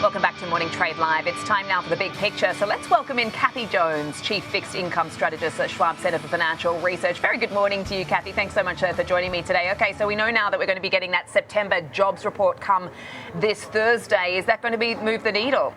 Welcome back to Morning Trade Live. It's time now for the big picture. So let's welcome in Kathy Jones, Chief Fixed Income Strategist at Schwab Centre for Financial Research. Very good morning to you, Kathy. Thanks so much for joining me today. Okay, so we know now that we're going to be getting that September jobs report come this Thursday. Is that going to move the needle?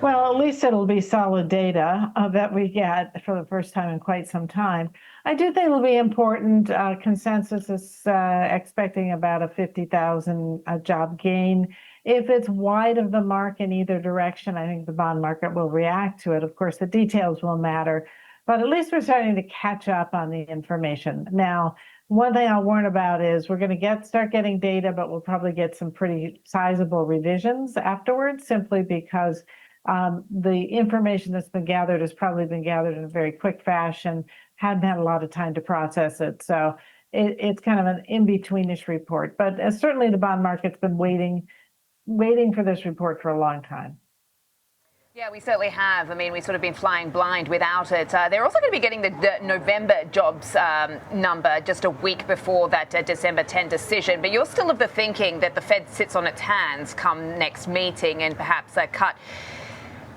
Well, at least it'll be solid data that we get for the first time in quite some time. I do think it'll be important. Consensus is expecting about a 50,000 job gain. If it's wide of the mark in either direction, I think the bond market will react to it. Of course, the details will matter, but at least we're starting to catch up on the information. Now, one thing I'll warn about is we're going to start getting data, but we'll probably get some pretty sizable revisions afterwards, simply because the information that's been gathered has probably been gathered in a very quick fashion, hadn't had a lot of time to process it. So it's kind of an in-betweenish report. But certainly the bond market's been waiting for this report for a long time. Yeah, we certainly have. I mean, we've sort of been flying blind without it. They're also going to be getting the November jobs number just a week before that December 10 decision. But you're still of the thinking that the Fed sits on its hands come next meeting and perhaps cut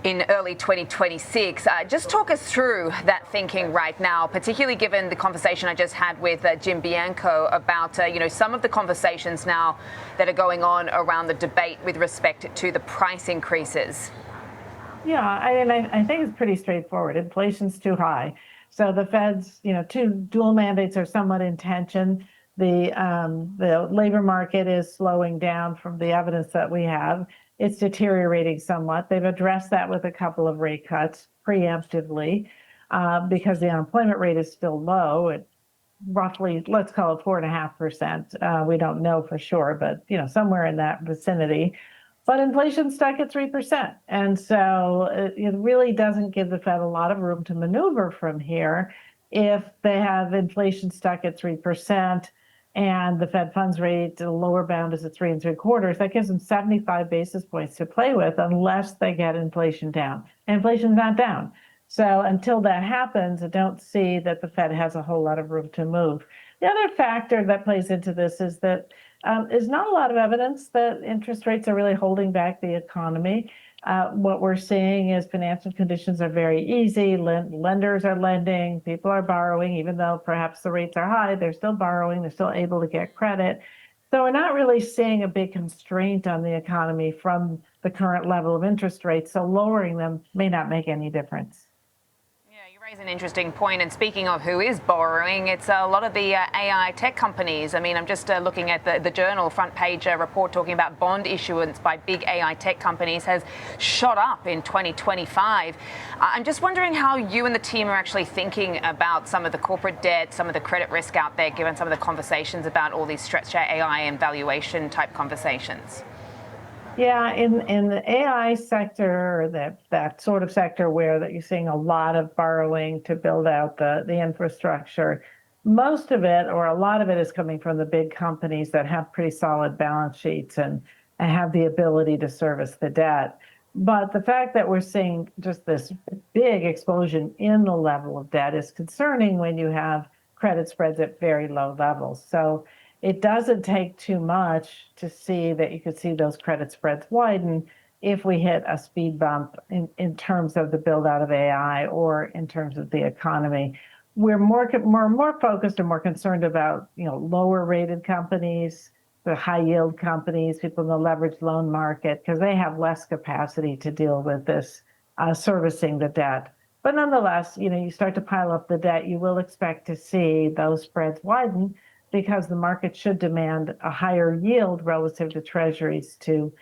in early 2026. Just talk us through that thinking right now, particularly given the conversation I just had with Jim Bianco about, some of the conversations now that are going on around the debate with respect to the price increases. Yeah, I think it's pretty straightforward. Inflation's too high. So the Fed's, two dual mandates are somewhat in tension. The labor market is slowing down from the evidence that we have. It's deteriorating somewhat. They've addressed that with a couple of rate cuts preemptively because the unemployment rate is still low at roughly, let's call it 4.5%. We don't know for sure, but somewhere in that vicinity. But inflation's stuck at 3%. And so it really doesn't give the Fed a lot of room to maneuver from here if they have inflation stuck at 3%. And the Fed funds rate, the lower bound is at 3 3/4. That gives them 75 basis points to play with unless they get inflation down. Inflation's not down. So until that happens, I don't see that the Fed has a whole lot of room to move. The other factor that plays into this is that there's not a lot of evidence that interest rates are really holding back the economy. What we're seeing is financial conditions are very easy. Lenders are lending, people are borrowing, even though perhaps the rates are high, they're still borrowing, they're still able to get credit. So we're not really seeing a big constraint on the economy from the current level of interest rates. So lowering them may not make any difference. Raise an interesting point. And speaking of who is borrowing, it's a lot of the AI tech companies. I mean, I'm just looking at the Journal front page report talking about bond issuance by big AI tech companies has shot up in 2025. I'm just wondering how you and the team are actually thinking about some of the corporate debt, some of the credit risk out there, given some of the conversations about all these stretched AI and valuation type conversations. Yeah, in the AI sector, that sort of sector where that you're seeing a lot of borrowing to build out the infrastructure, most of it or a lot of it is coming from the big companies that have pretty solid balance sheets and have the ability to service the debt. But the fact that we're seeing just this big explosion in the level of debt is concerning when you have credit spreads at very low levels. So it doesn't take too much to see that you could see those credit spreads widen if we hit a speed bump in terms of the build out of AI or in terms of the economy. We're more focused and more concerned about lower rated companies, the high yield companies, people in the leveraged loan market, because they have less capacity to deal with this servicing the debt. But nonetheless, you start to pile up the debt, you will expect to see those spreads widen, because the market should demand a higher yield relative to treasuries to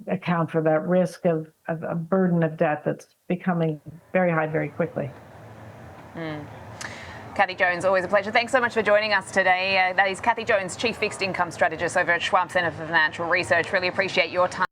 account for that risk of a burden of debt that's becoming very high very quickly. Kathy Jones, always a pleasure. Thanks so much for joining us today. That is Kathy Jones, Chief Fixed Income Strategist over at Schwab Centre for Financial Research. Really appreciate your time.